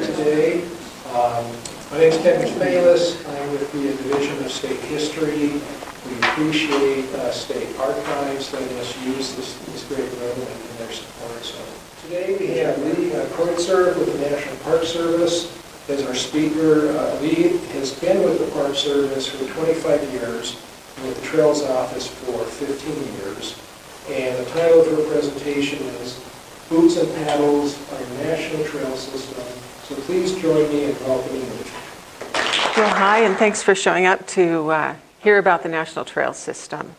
today. My name is Kevin Bayless. I'm with the Division of State History. We appreciate state archives letting us use this great room and their support. So today we have Lee Kreutzer with the National Park Service as our speaker. Lee has been with the Park Service for 25 years and with the Trails Office for 15 years. And the title of her presentation is Boots and Paddles, Our National Trail System. So please join me in welcoming Lee. Well, hi, and thanks for showing up to hear about the National Trail System.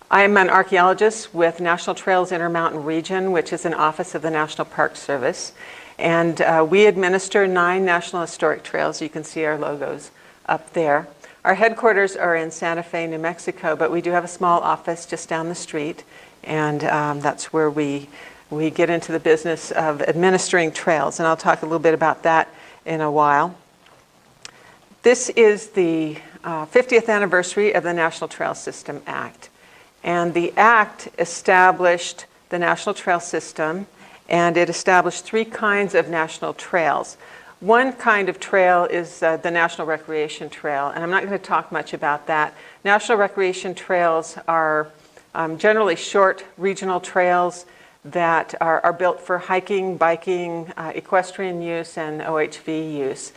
I'm an archaeologist with National Trails Intermountain Region, which is an office of the National Park Service. And we administer 9 National Historic Trails. You can see our logos up there. Our headquarters are in Santa Fe, New Mexico, but we do have a small office just down the street. And that's where we get into the business of administering trails. And I'll talk a little bit about that in a while. This is the 50th anniversary of the National Trail System Act. And the Act established the National Trail System, and it established 3 kinds of national trails. One kind of trail is the National Recreation Trail, and I'm not going to talk much about that. National Recreation Trails are generally short regional trails that are built for hiking, biking, equestrian use, and OHV use.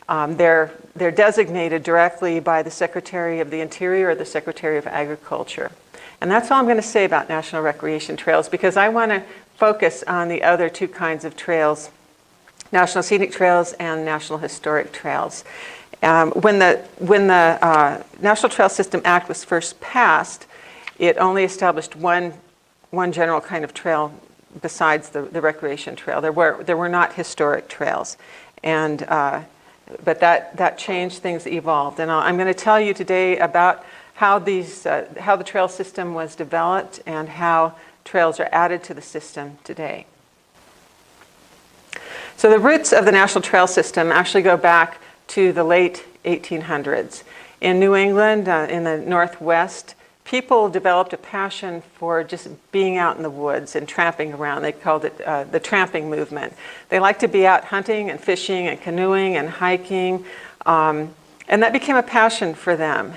They're designated directly by the Secretary of the Interior or the Secretary of Agriculture. And that's all I'm going to say about National Recreation Trails, because I want to focus on the other 2 kinds of trails, National Scenic Trails and National Historic Trails. When the National Trail System Act was first passed, it only established one general kind of trail besides the recreation trail. There were not historic trails, but that changed, things evolved. And I'm going to tell you today about how the trail system was developed and how trails are added to the system today. So the roots of the National Trail System actually go back to the late 1800s. In New England, in the Northwest, people developed a passion for just being out in the woods and tramping around. They called it the tramping movement. They liked to be out hunting and fishing and canoeing and hiking, and that became a passion for them.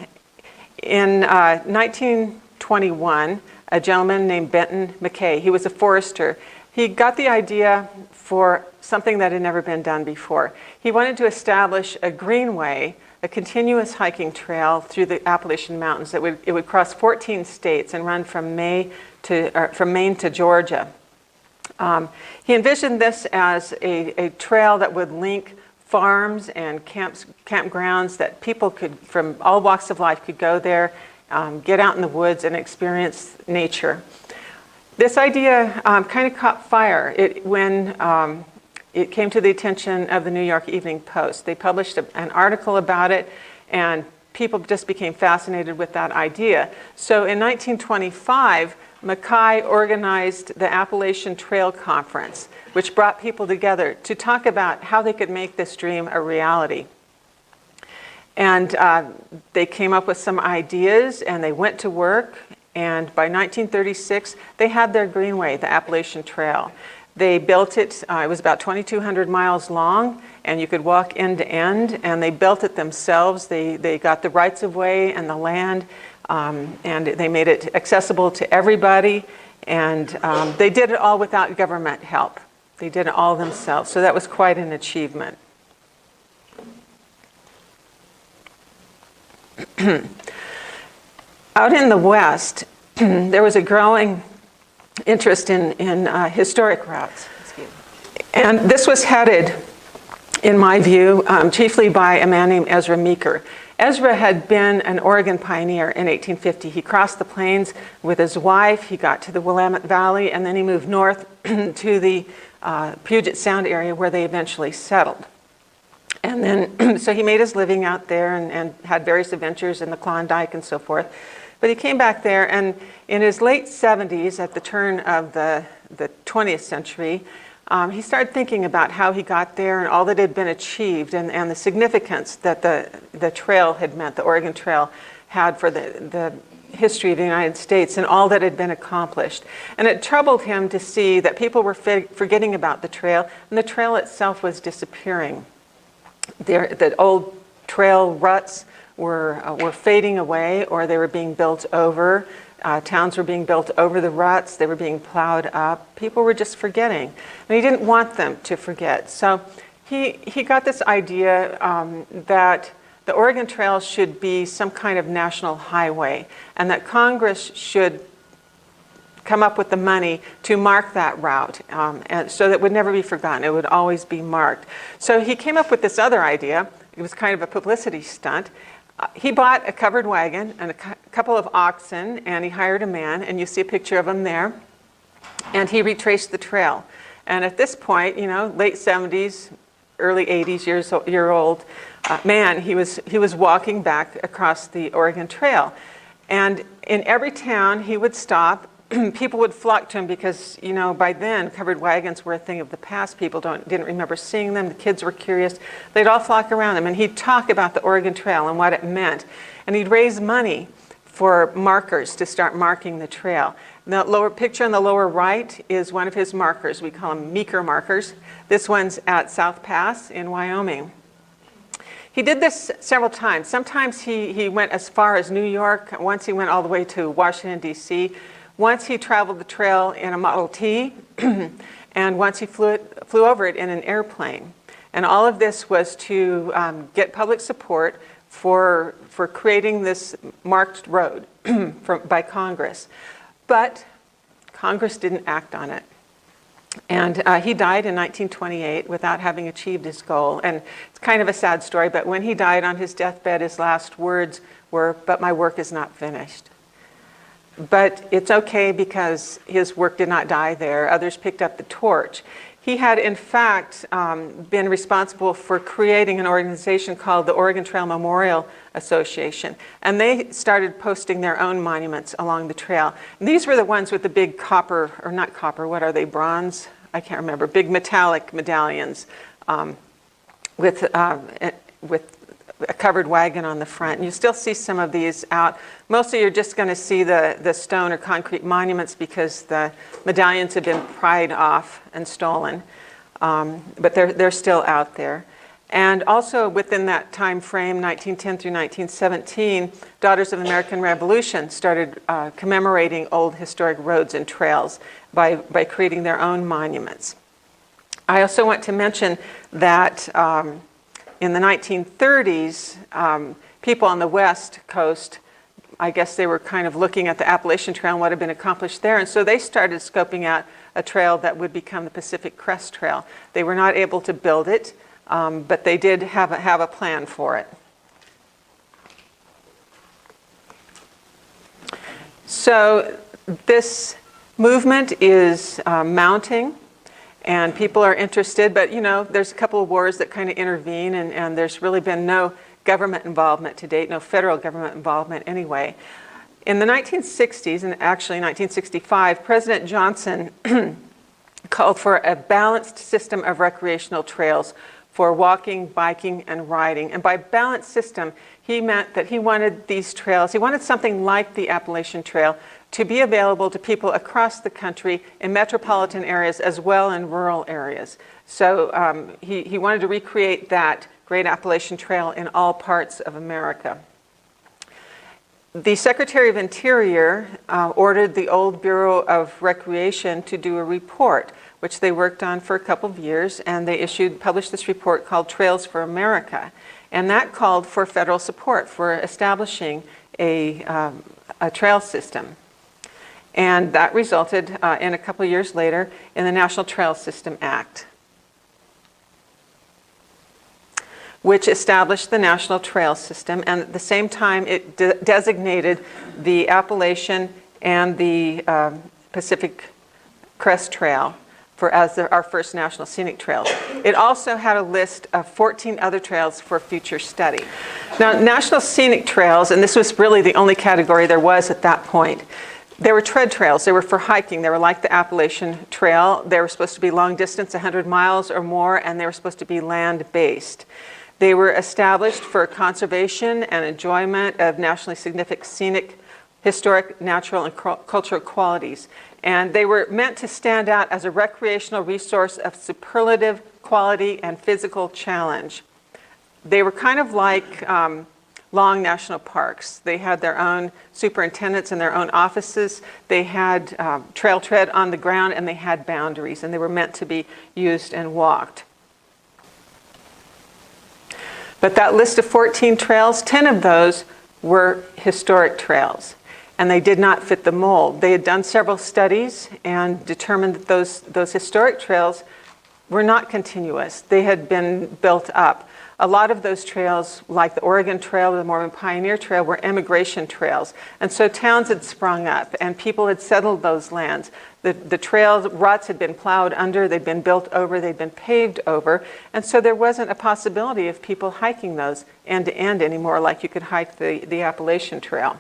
In 1921, a gentleman named Benton McKay, he was a forester, he got the idea for something that had never been done before. He wanted to establish a greenway, a continuous hiking trail through the Appalachian Mountains. It would cross 14 states and run from Maine to Georgia. He envisioned this as a trail that would link farms and campgrounds, that people could, from all walks of life, could go there, get out in the woods and experience nature. This idea kind of caught fire when it came to the attention of the New York Evening Post. They published an article about it, and people just became fascinated with that idea. So in 1925, Mackay organized the Appalachian Trail Conference, which brought people together to talk about how they could make this dream a reality. And they came up with some ideas, and they went to work, and by 1936, they had their greenway, the Appalachian Trail. They built it, it was about 2,200 miles long, and you could walk end to end, and they built it themselves. They got the rights of way and the land, and they made it accessible to everybody, and they did it all without government help. They did it all themselves, so that was quite an achievement. Out in the West, there was a growing interest in historic routes. And this was headed, in my view, chiefly by a man named Ezra Meeker. Ezra had been an Oregon pioneer in 1850. He crossed the plains with his wife, he got to the Willamette Valley, and then he moved north to the Puget Sound area where they eventually settled. And then, so he made his living out there and had various adventures in the Klondike and so forth. But he came back there, and in his late 70s, at the turn of the 20th century, he started thinking about how he got there and all that had been achieved, and the significance that the trail had meant, the Oregon Trail had for history of the United States and all that had been accomplished. And it troubled him to see that people were forgetting about the trail, and the trail itself was disappearing. The old trail ruts were fading away, or they were being built over. Towns were being built over the ruts. They were being plowed up. People were just forgetting. And he didn't want them to forget. So he got this idea that the Oregon Trail should be some kind of national highway, and that Congress should come up with the money to mark that route, and so that it would never be forgotten. It would always be marked. So he came up with this other idea. It was kind of a publicity stunt. He bought a covered wagon and a couple of oxen, and he hired a man, and you see a picture of him there, and he retraced the trail. And at this point, late 70s, early 80s year old man, he was walking back across the Oregon Trail. And in every town he would stop. People would flock to him because, by then covered wagons were a thing of the past. People didn't remember seeing them. The kids were curious. They'd all flock around him, and he'd talk about the Oregon Trail and what it meant. And he'd raise money for markers to start marking the trail. The lower picture on the lower right is one of his markers. We call them Meeker markers. This one's at South Pass in Wyoming. He did this several times. Sometimes he went as far as New York. Once he went all the way to Washington, D.C. Once he traveled the trail in a Model T, and once he flew over it in an airplane. And all of this was to get public support for creating this marked road by Congress. But Congress didn't act on it. And he died in 1928 without having achieved his goal. And it's kind of a sad story, but when he died on his deathbed, his last words were, "But my work is not finished." But it's okay because his work did not die there. Others picked up the torch. He had, in fact, been responsible for creating an organization called the Oregon Trail Memorial Association. And they started posting their own monuments along the trail. And these were the ones with the big copper, or not copper, what are they, bronze? I can't remember, big metallic medallions with a covered wagon on the front. And you still see some of these out. Mostly you're just going to see the stone or concrete monuments because the medallions have been pried off and stolen. But they're still out there. And also within that time frame, 1910 through 1917, Daughters of the American Revolution started commemorating old historic roads and trails by creating their own monuments. I also want to mention that in the 1930s, people on the West Coast, I guess they were kind of looking at the Appalachian Trail and what had been accomplished there, and so they started scoping out a trail that would become the Pacific Crest Trail. They were not able to build it, but they did have a plan for it. So this movement is mounting. And people are interested, but there's a couple of wars that kind of intervene, and there's really been no government involvement to date, no federal government involvement anyway. In the 1960s, and actually 1965, President Johnson called for a balanced system of recreational trails for walking, biking, and riding. And by balanced system, he meant that he wanted these trails, he wanted something like the Appalachian Trail to be available to people across the country in metropolitan areas as well in rural areas. So he wanted to recreate that great Appalachian Trail in all parts of America. The Secretary of Interior ordered the old Bureau of Recreation to do a report, which they worked on for a couple of years, and they published this report called Trails for America. And that called for federal support for establishing a trail system. And that resulted in a couple of years later in the National Trail System Act, which established the National Trail System. And at the same time, it designated the Appalachian and the Pacific Crest Trail as our first national scenic trails. It also had a list of 14 other trails for future study. Now, national scenic trails, and this was really the only category there was at that point, they were tread trails. They were for hiking. They were like the Appalachian Trail. They were supposed to be long distance, 100 miles or more, and they were supposed to be land-based. They were established for conservation and enjoyment of nationally significant historic, natural, and cultural qualities. And they were meant to stand out as a recreational resource of superlative quality and physical challenge. They were kind of like long national parks. They had their own superintendents and their own offices. They had trail tread on the ground, and they had boundaries, and they were meant to be used and walked. But that list of 14 trails, 10 of those were historic trails, and they did not fit the mold. They had done several studies and determined that those historic trails were not continuous. They had been built up. A lot of those trails, like the Oregon Trail, the Mormon Pioneer Trail, were immigration trails. And so towns had sprung up and people had settled those lands. The trails, ruts had been plowed under, they'd been built over, they'd been paved over. And so there wasn't a possibility of people hiking those end to end anymore like you could hike the Appalachian Trail.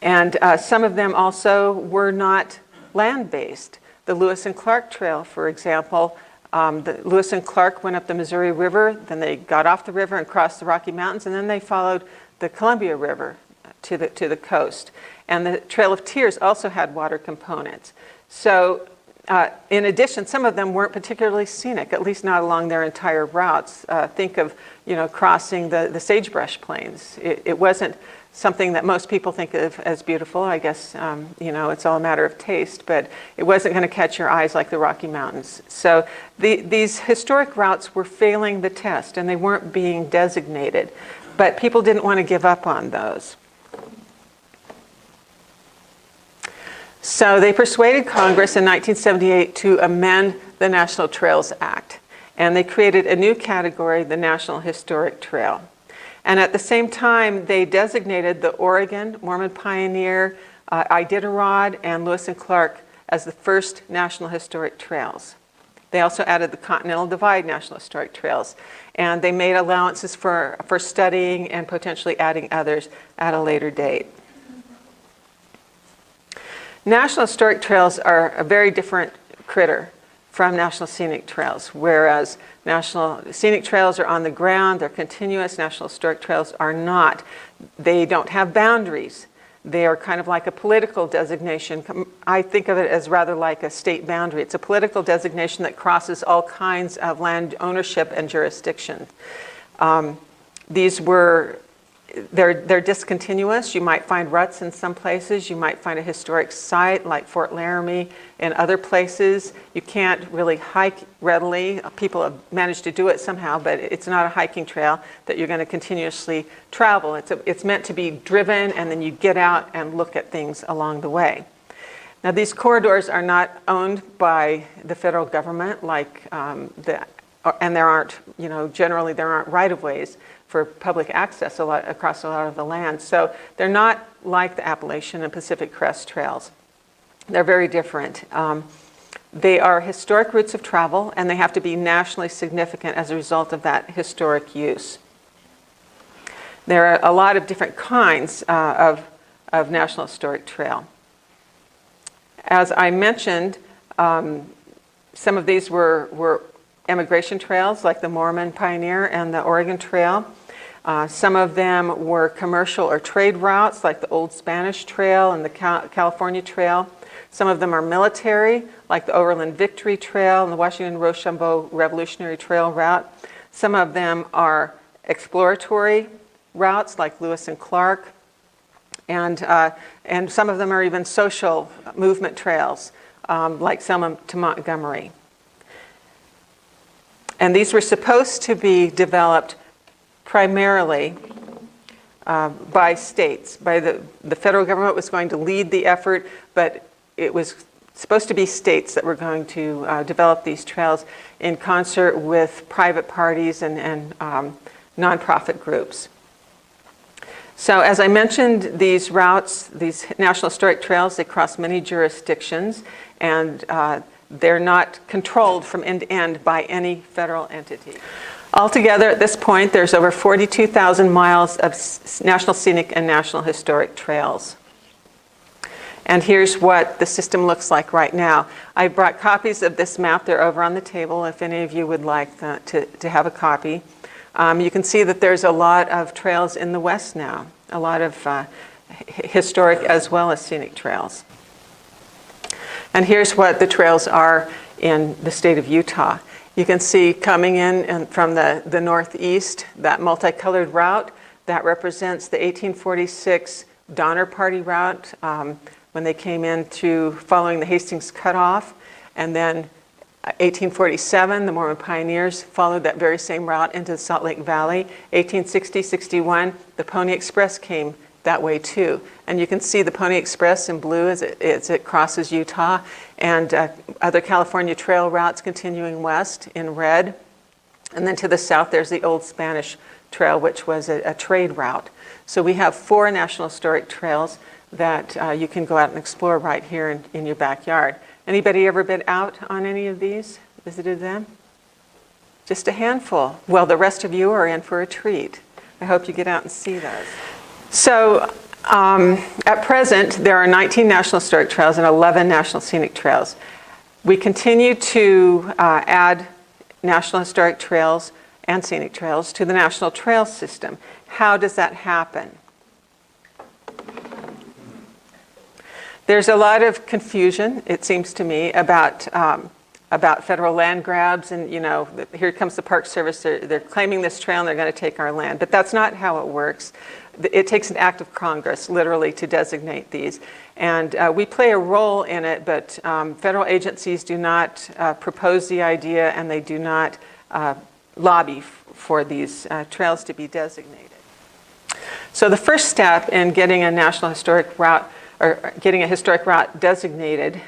And some of them also were not land-based. The Lewis and Clark Trail, for example, the Lewis and Clark went up the Missouri River, then they got off the river and crossed the Rocky Mountains, and then they followed the Columbia River to the coast. And the Trail of Tears also had water components. So in addition, some of them weren't particularly scenic, at least not along their entire routes. Think of crossing the sagebrush plains. It wasn't something that most people think of as beautiful. I guess, it's all a matter of taste, but it wasn't going to catch your eyes like the Rocky Mountains. So these historic routes were failing the test, and they weren't being designated. But people didn't want to give up on those. So they persuaded Congress in 1978 to amend the National Trails Act, and they created a new category, the National Historic Trail. And at the same time, they designated the Oregon, Mormon Pioneer, Iditarod, and Lewis and Clark as the first National Historic Trails. They also added the Continental Divide National Historic Trails. And they made allowances for studying and potentially adding others at a later date. National Historic Trails are a very different critter from National Scenic Trails, whereas National Scenic Trails are on the ground, they're continuous. National Historic Trails are not. They don't have boundaries. They are kind of like a political designation. I think of it as rather like a state boundary. It's a political designation that crosses all kinds of land ownership and jurisdiction. They're discontinuous. You might find ruts in some places. You might find a historic site like Fort Laramie in other places. You can't really hike readily. People have managed to do it somehow, but it's not a hiking trail that you're going to continuously travel. It's meant to be driven, and then you get out and look at things along the way. Now, these corridors are not owned by the federal government, and there aren't, generally there aren't right-of-ways for public access across a lot of the land. So they're not like the Appalachian and Pacific Crest trails. They're very different. They are historic routes of travel, and they have to be nationally significant as a result of that historic use. There are a lot of different kinds of National Historic Trail. As I mentioned, some of these were immigration trails like the Mormon Pioneer and the Oregon Trail. Some of them were commercial or trade routes like the Old Spanish Trail and the California Trail. Some of them are military like the Overland Victory Trail and the Washington-Rochambeau Revolutionary Trail route. Some of them are exploratory routes like Lewis and Clark. And some of them are even social movement trails like Selma to Montgomery. And these were supposed to be developed primarily by states. The federal government was going to lead the effort, but it was supposed to be states that were going to develop these trails in concert with private parties and nonprofit groups. So as I mentioned, these routes, these National Historic Trails, they cross many jurisdictions, and they're not controlled from end to end by any federal entity. Altogether, at this point, there's over 42,000 miles of National Scenic and National Historic Trails. And here's what the system looks like right now. I brought copies of this map. They're over on the table if any of you would like to have a copy. You can see that there's a lot of trails in the west now, a lot of historic as well as scenic trails. And here's what the trails are in the state of Utah. You can see coming in and from the northeast, that multicolored route, that represents the 1846 Donner Party route when they came in through following the Hastings Cutoff. And then 1847, the Mormon pioneers followed that very same route into the Salt Lake Valley. 1860-61, the Pony Express came that way too. And you can see the Pony Express in blue as it crosses Utah, and other California trail routes continuing west in red. And then to the south, there's the Old Spanish Trail, which was a trade route. So we have 4 National Historic Trails that you can go out and explore right here in your backyard. Anybody ever been out on any of these? Visited them? Just a handful. Well, the rest of you are in for a treat. I hope you get out and see those. So at present, there are 19 National Historic Trails and 11 National Scenic Trails. We continue to add National Historic Trails and Scenic Trails to the National Trail System. How does that happen? There's a lot of confusion, it seems to me, about federal land grabs, and here comes the Park Service, they're claiming this trail and they're going to take our land. But that's not how it works. It takes an act of Congress, literally, to designate these. And we play a role in it, but federal agencies do not propose the idea, and they do not lobby for these trails to be designated. So the first step in getting a National Historic Route or getting a historic route designated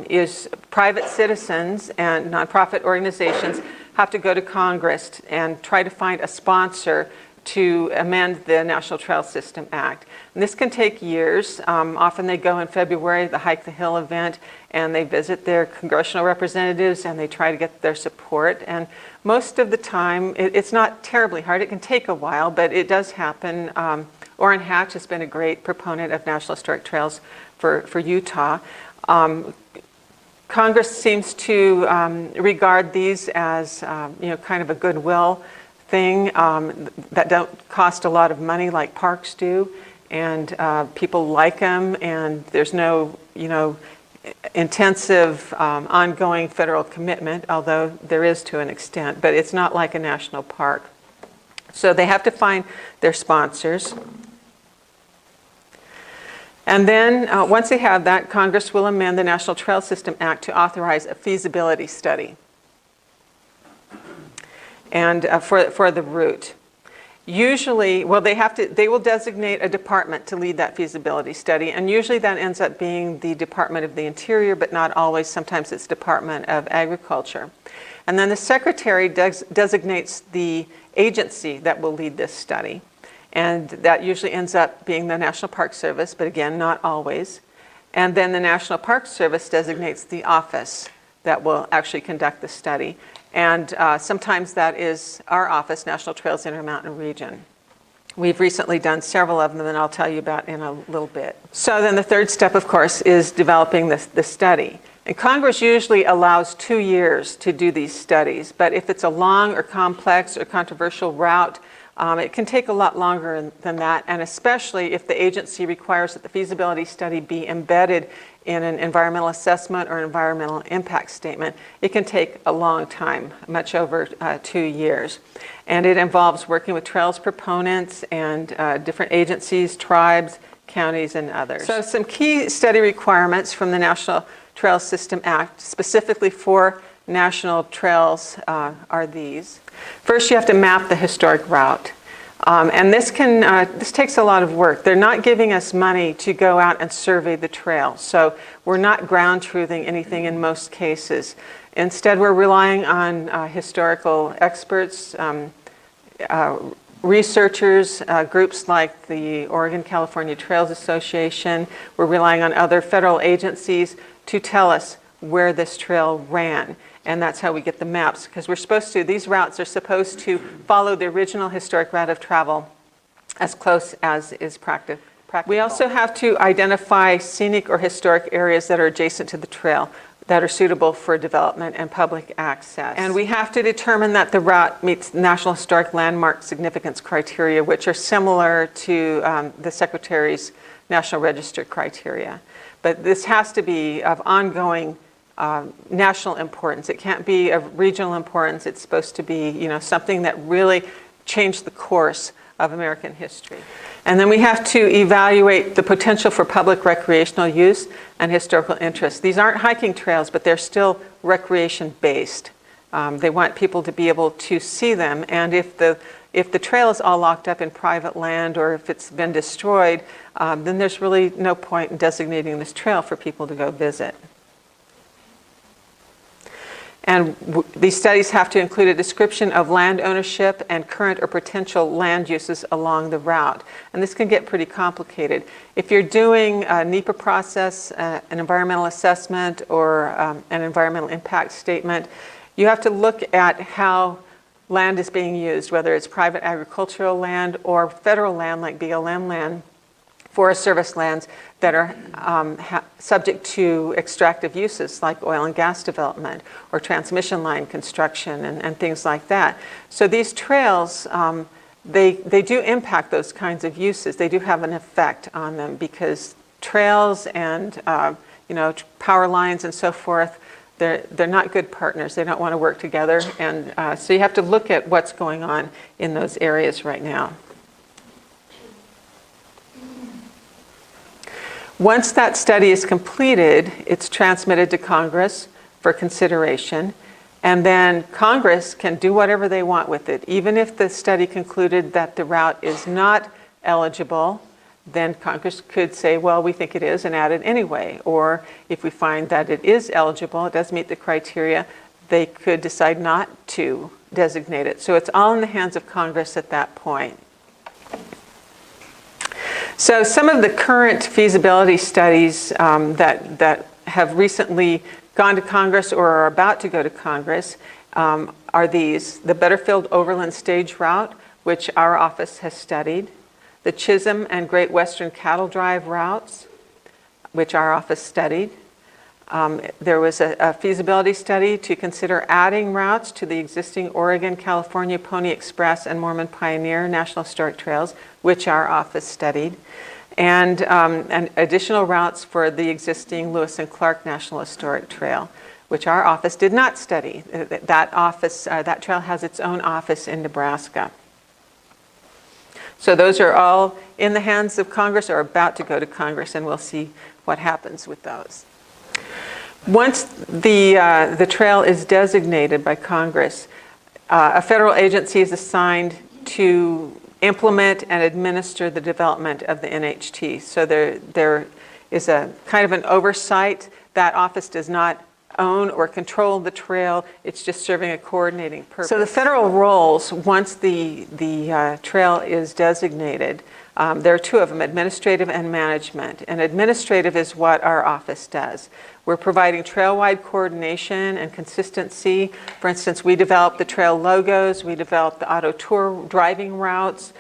is private citizens and nonprofit organizations have to go to Congress and try to find a sponsor to amend the National Trail System Act. And this can take years. Often they go in February, the Hike the Hill event, and they visit their congressional representatives and they try to get their support. And most of the time, it's not terribly hard. It can take a while, but it does happen. Orrin Hatch has been a great proponent of National Historic Trails for Utah. Congress seems to regard these as kind of a goodwill thing that don't cost a lot of money like parks do, and people like them, and there's no intensive ongoing federal commitment, although there is to an extent, but it's not like a national park. So they have to find their sponsors. And then once they have that, Congress will amend the National Trail System Act to authorize a feasibility study and for the route. Usually, well, they will designate a department to lead that feasibility study, and usually that ends up being the Department of the Interior, but not always. Sometimes it's Department of Agriculture. And then the secretary designates the agency that will lead this study. And that usually ends up being the National Park Service, but again, not always. And then the National Park Service designates the office that will actually conduct the study. And sometimes that is our office, National Trails Intermountain Region. We've recently done several of them, and I'll tell you about in a little bit. So then the third step, of course, is developing the study. And Congress usually allows 2 years to do these studies, but if it's a long or complex or controversial route, it can take a lot longer than that, and especially if the agency requires that the feasibility study be embedded in an environmental assessment or environmental impact statement, it can take a long time, much over 2 years. And it involves working with trails proponents and different agencies, tribes, counties, and others. So some key study requirements from the National Trail System Act, specifically for national trails, are these. First, you have to map the historic route. And this takes a lot of work. They're not giving us money to go out and survey the trail. So we're not ground truthing anything in most cases. Instead, we're relying on historical experts, researchers, groups like the Oregon-California Trails Association. We're relying on other federal agencies to tell us where this trail ran. And that's how we get the maps, because these routes are supposed to follow the original historic route of travel as close as is practical. We also have to identify scenic or historic areas that are adjacent to the trail that are suitable for development and public access. And we have to determine that the route meets National Historic Landmark Significance criteria, which are similar to the Secretary's National Register criteria. But this has to be of ongoing national importance. It can't be of regional importance. It's supposed to be, something that really changed the course of American history. And then we have to evaluate the potential for public recreational use and historical interest. These aren't hiking trails, but they're still recreation-based. They want people to be able to see them, and if the trail is all locked up in private land or if it's been destroyed, then there's really no point in designating this trail for people to go visit. And these studies have to include a description of land ownership and current or potential land uses along the route. And this can get pretty complicated. If you're doing a NEPA process, an environmental assessment, or an environmental impact statement, you have to look at how land is being used, whether it's private agricultural land or federal land like BLM land, Forest Service lands that are subject to extractive uses like oil and gas development or transmission line construction and things like that. So these trails, they do impact those kinds of uses. They do have an effect on them because trails and power lines and so forth, they're not good partners. They don't want to work together. And so you have to look at what's going on in those areas right now. Once that study is completed, it's transmitted to Congress for consideration, and then Congress can do whatever they want with it. Even if the study concluded that the route is not eligible, then Congress could say, well, we think it is, and add it anyway. Or if we find that it is eligible, it does meet the criteria, they could decide not to designate it. So it's all in the hands of Congress at that point. So some of the current feasibility studies that have recently gone to Congress or are about to go to Congress are these: the Butterfield Overland Stage Route, which our office has studied; the Chisholm and Great Western Cattle Drive routes, which our office studied. There was a feasibility study to consider adding routes to the existing Oregon, California Pony Express and Mormon Pioneer National Historic Trails, which our office studied, and additional routes for the existing Lewis and Clark National Historic Trail, which our office did not study. That trail has its own office in Nebraska. So those are all in the hands of Congress or about to go to Congress, and we'll see what happens with those. Once the trail is designated by Congress, a federal agency is assigned to implement and administer the development of the NHT. So there is a kind of an oversight. That office does not own or control the trail. It's just serving a coordinating purpose. So the federal roles, once the trail is designated, there are two of them, administrative and management. And administrative is what our office does. We're providing trail-wide coordination and consistency. For instance, we develop the trail logos, we develop the auto tour driving routes,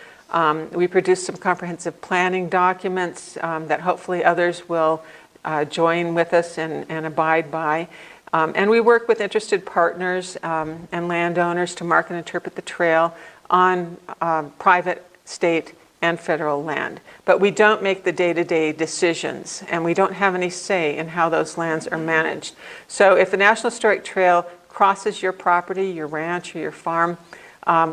we produce some comprehensive planning documents that hopefully others will join with us and abide by. And we work with interested partners and landowners to mark and interpret the trail on private, state, and federal land. But we don't make the day-to-day decisions, and we don't have any say in how those lands are managed. So if the National Historic Trail crosses your property, your ranch, or your farm,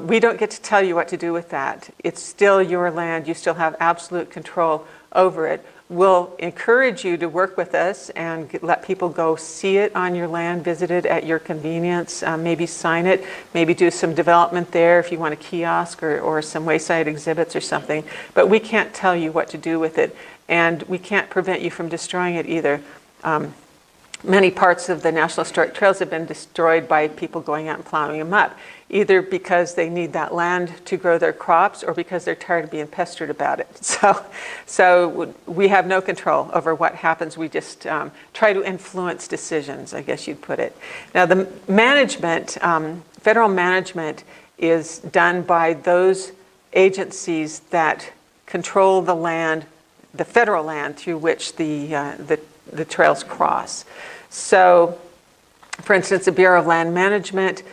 we don't get to tell you what to do with that. It's still your land. You still have absolute control over it. We'll encourage you to work with us and let people go see it on your land, visit it at your convenience, maybe sign it, maybe do some development there if you want a kiosk or some wayside exhibits or something. But we can't tell you what to do with it, and we can't prevent you from destroying it either. Many parts of the National Historic Trails have been destroyed by people going out and plowing them up, either because they need that land to grow their crops or because they're tired of being pestered about it. So we have no control over what happens. We just try to influence decisions, I guess you'd put it. Now the management, federal management, is done by those agencies that control the land, the federal land through which the trails cross. So, for instance, the Bureau of Land Management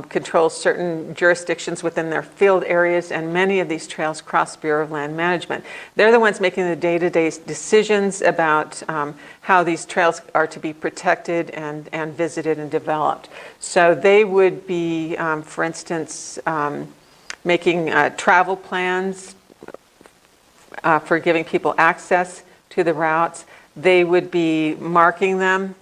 controls certain jurisdictions within their field areas, and many of these trails cross Bureau of Land Management. They're the ones making the day-to-day decisions about how these trails are to be protected and visited and developed. So they would be, for instance, making travel plans for giving people access to the routes. They would be marking them.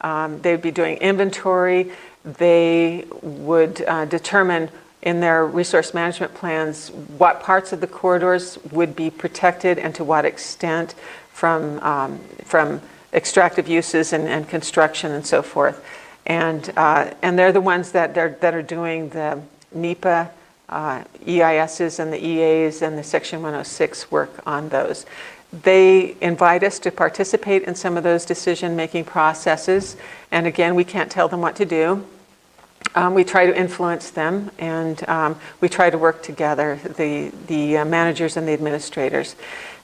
They would be doing inventory. They would determine in their resource management plans what parts of the corridors would be protected and to what extent from extractive uses and construction and so forth. And they're the ones that are doing the NEPA EISs and the EAs and the Section 106 work on those. They invite us to participate in some of those decision-making processes. And again, we can't tell them what to do. We try to influence them, and we try to work together, the managers and the administrators.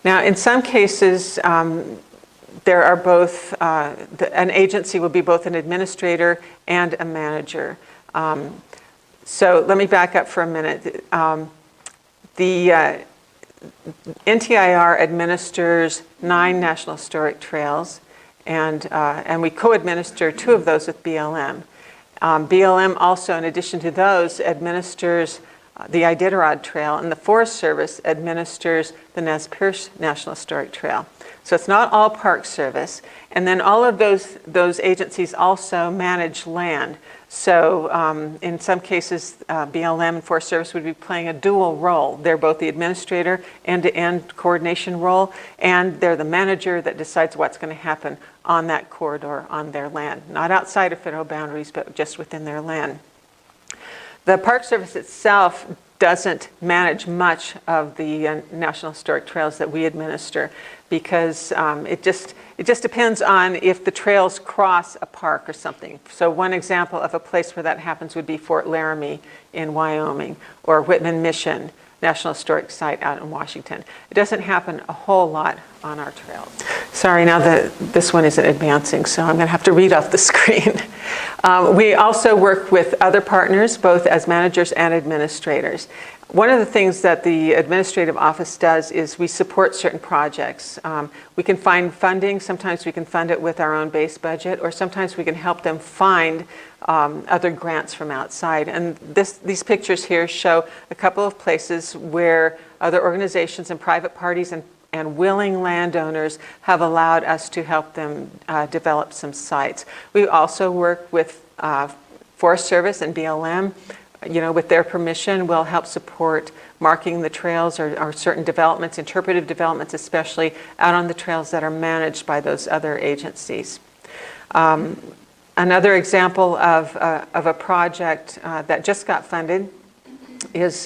Now, in some cases, there are both, an agency will be both an administrator and a manager. So let me back up for a minute. The NTIR administers 9 National Historic Trails, and we co-administer 2 of those with BLM. BLM also, in addition to those, administers the Iditarod Trail, and the Forest Service administers the Nez Perce National Historic Trail. So it's not all Park Service. And then all of those agencies also manage land. So in some cases, BLM and Forest Service would be playing a dual role. They're both the administrator, end-to-end coordination role, and they're the manager that decides what's going to happen on that corridor on their land. Not outside of federal boundaries, but just within their land. The Park Service itself doesn't manage much of the National Historic Trails that we administer, because it just depends on if the trails cross a park or something. So one example of a place where that happens would be Fort Laramie in Wyoming, or Whitman Mission National Historic Site out in Washington. It doesn't happen a whole lot on our trails. Sorry, now that this one isn't advancing, so I'm going to have to read off the screen. We also work with other partners, both as managers and administrators. One of the things that the administrative office does is we support certain projects. We can find funding. Sometimes we can fund it with our own base budget, or sometimes we can help them find other grants from outside. And these pictures here show a couple of places where other organizations and private parties and willing landowners have allowed us to help them develop some sites. We also work with Forest Service and BLM. You know, with their permission, we'll help support marking the trails or certain developments, interpretive developments especially, out on the trails that are managed by those other agencies. Another example of a project that just got funded is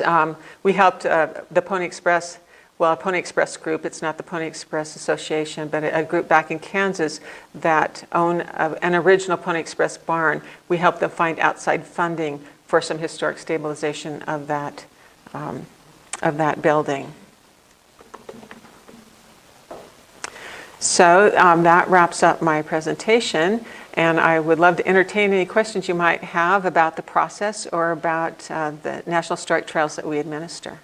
we helped the Pony Express, well, a Pony Express group. It's not the Pony Express Association, but a group back in Kansas that own an original Pony Express barn. We helped them find outside funding for some historic stabilization of that building. So that wraps up my presentation, and I would love to entertain any questions you might have about the process or about the National Historic Trails that we administer.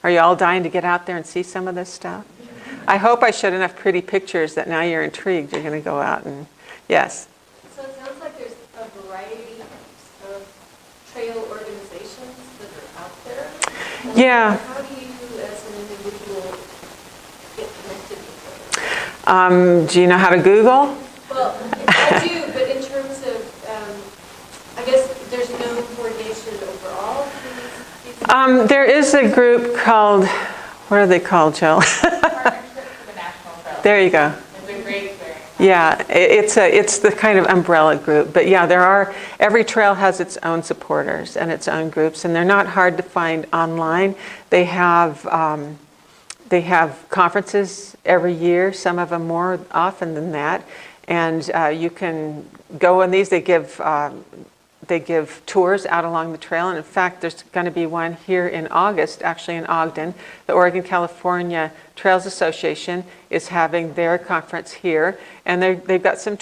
Are you all dying to get out there and see some of this stuff? I hope I showed enough pretty pictures that now you're intrigued. You're going to go out and, yes? So it sounds like there's a variety of trail organizations that are out there. And Yeah. how do you, as an individual, get connected with them? Do you know how to Google? Well, I do, but in terms of, I guess there's no coordination overall. There is a group called, what are they called, Jill? Partnership for the National Trails. There you go. It's a great experience. Yeah, it's the kind of umbrella group. But yeah, every trail has its own supporters and its own groups, and they're not hard to find online. They have conferences every year, some of them more often than that. And you can go on these. They give they give tours out along the trail, and in fact, there's going to be one here in August, actually in Ogden. The Oregon-California Trails Association is having their conference here, and they've got some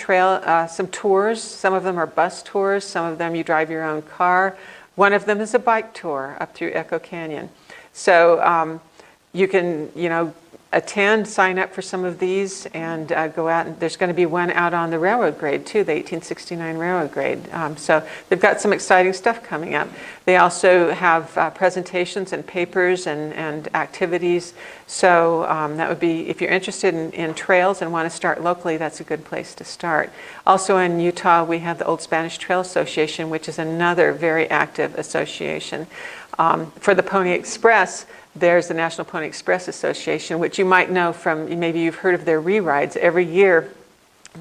some tours. Some of them are bus tours, some of them you drive your own car. One of them is a bike tour up through Echo Canyon. So you can, attend, sign up for some of these, and go out. And there's going to be one out on the railroad grade too, the 1869 railroad grade. So they've got some exciting stuff coming up. They also have presentations and papers and activities. So that would be, if you're interested in trails and want to start locally, that's a good place to start. Also in Utah, we have the Old Spanish Trail Association, which is another very active association. For the Pony Express, there's the National Pony Express Association, which you might know from, maybe you've heard of their re-rides. Every year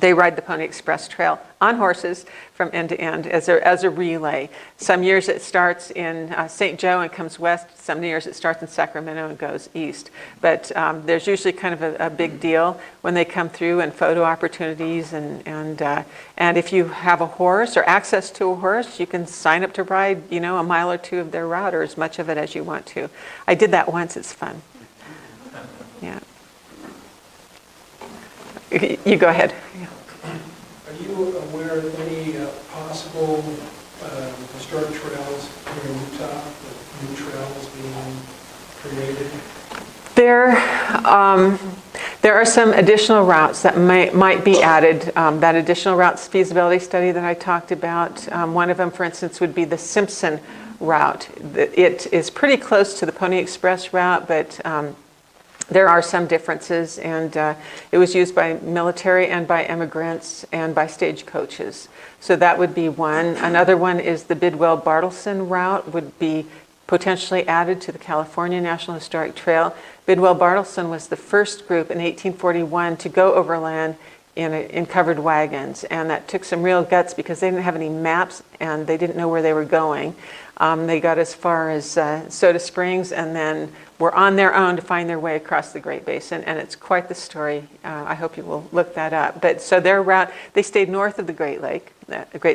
they ride the Pony Express Trail on horses from end to end as a relay. Some years it starts in St. Joe and comes west. Some years it starts in Sacramento and goes east. But there's usually kind of a big deal when they come through, and photo opportunities. And if you have a horse or access to a horse, you can sign up to ride, a mile or two of their route, or as much of it as you want to. I did that once. It's fun. Yeah. You go ahead. Yeah. Are you aware of any possible historic trails here in Utah, with new trails being created? There are some additional routes that might be added. That additional routes feasibility study that I talked about, one of them, for instance, would be the Simpson route. It is pretty close to the Pony Express route, but there are some differences, and it was used by military and by immigrants and by stagecoaches. So that would be one. Another one is the Bidwell-Bartleson route would be potentially added to the California National Historic Trail. Bidwell-Bartleson was the first group in 1841 to go overland in covered wagons, and that took some real guts because they didn't have any maps and they didn't know where they were going. They got as far as Soda Springs and then were on their own to find their way across the Great Basin, and it's quite the story. I hope you will look that up. But so their route, they stayed north of the Great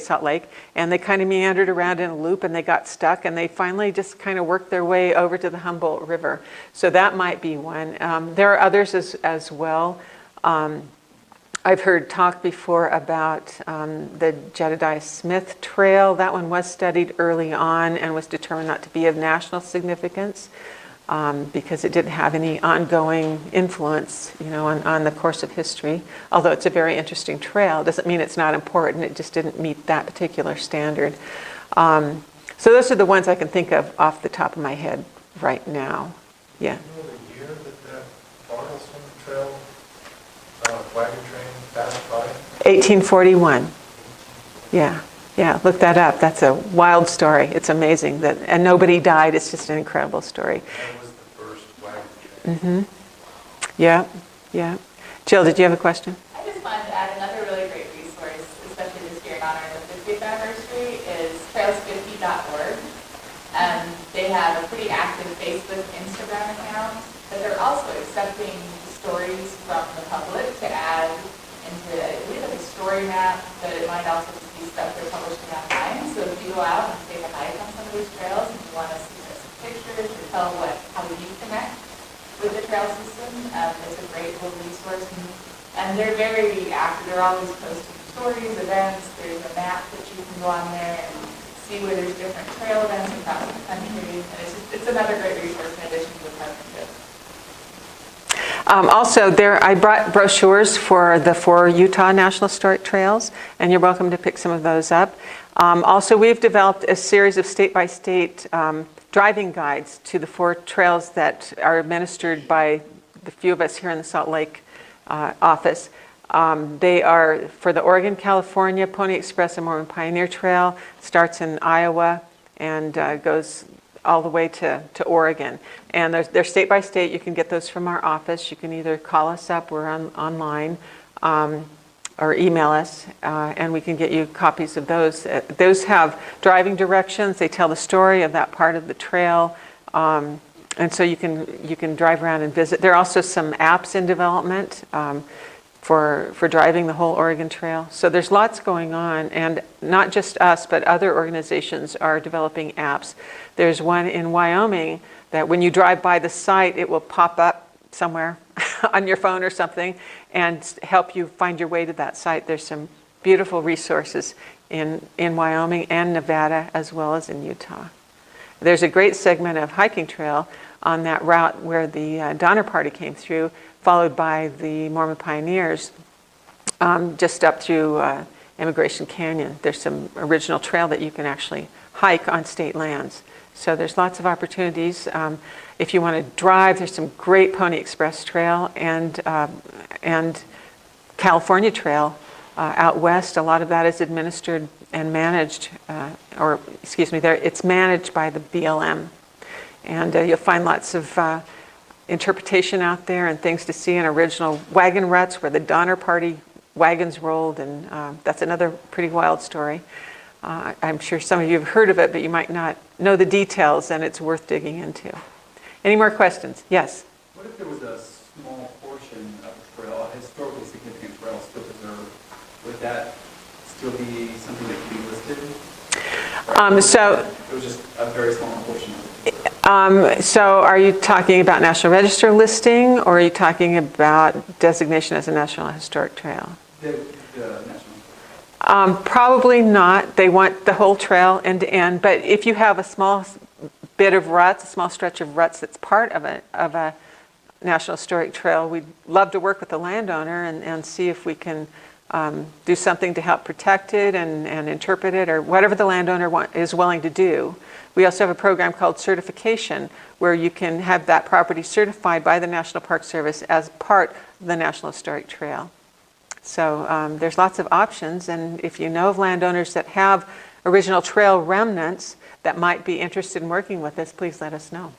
Salt Lake, and they kind of meandered around in a loop, and they got stuck, and they finally just kind of worked their way over to the Humboldt River. So that might be one. There are others as well. I've heard talk before about the Jedediah Smith Trail. That one was studied early on and was determined not to be of national significance because it didn't have any ongoing influence, on the course of history. Although it's a very interesting trail, doesn't mean it's not important. It just didn't meet that particular standard. So those are the ones I can think of off the top of my head right now. Yeah. Do you know the year that Bartleson Trail wagon train passed by? 1841. Yeah, look that up. That's a wild story. It's amazing and nobody died. It's just an incredible story. That was the first wagon train. Yeah. Jill, did you have a question? I just wanted to add another really great resource, especially this year in honor of the 50th anniversary, is trails50.org. They have a pretty active Facebook, Instagram account, but they're also accepting stories from the public to add into, I believe, like a story map, but it might also just be stuff they're publishing online. So if you go out and take a hike on some of these trails and you want to see some pictures or tell how you connect with the trail system, it's a great little resource. And they're very active. They're always posting stories, events. There's a map that you can go on there and see where there's different trail events across the country. And it's another great resource in addition to the partnership. Also, I brought brochures for the 4 Utah National Historic Trails, and you're welcome to pick some of those up. Also, we've developed a series of state-by-state driving guides to the 4 trails that are administered by the few of us here in the Salt Lake office. They are for the Oregon, California, Pony Express and Mormon Pioneer Trail, starts in Iowa and goes all the way to Oregon. And they're state by state. You can get those from our office. You can either call us up, we're online, or email us, and we can get you copies of those. Those have driving directions. They tell the story of that part of the trail. And so you can drive around and visit. There are also some apps in development for driving the whole Oregon Trail. So there's lots going on, and not just us, but other organizations are developing apps. There's one in Wyoming that when you drive by the site, it will pop up somewhere on your phone or something and help you find your way to that site. There's some beautiful resources in Wyoming and Nevada, as well as in Utah. There's a great segment of hiking trail on that route where the Donner Party came through, followed by the Mormon Pioneers, just up through Immigration Canyon. There's some original trail that you can actually hike on state lands. So there's lots of opportunities. If you want to drive, there's some great Pony Express Trail and California Trail out west. A lot of that is administered and managed, it's managed by the BLM. And you'll find lots of interpretation out there and things to see, in original wagon ruts where the Donner Party wagons rolled, and that's another pretty wild story. I'm sure some of you have heard of it, but you might not know the details, and it's worth digging into. Any more questions? Yes? What if there was a small portion of a trail, a historically significant trail still preserved? Would that still be something that could be listed? It was just a very small portion of it. So are you talking about National Register listing, or are you talking about designation as a National Historic Trail? The national. Probably not. They want the whole trail end to end, but if you have a small bit of ruts, a small stretch of ruts that's part of a National Historic Trail, we'd love to work with the landowner and see if we can do something to help protect it and interpret it, or whatever the landowner is willing to do. We also have a program called certification, where you can have that property certified by the National Park Service as part of the National Historic Trail. So there's lots of options, and if you know of landowners that have original trail remnants that might be interested in working with us, please let us know.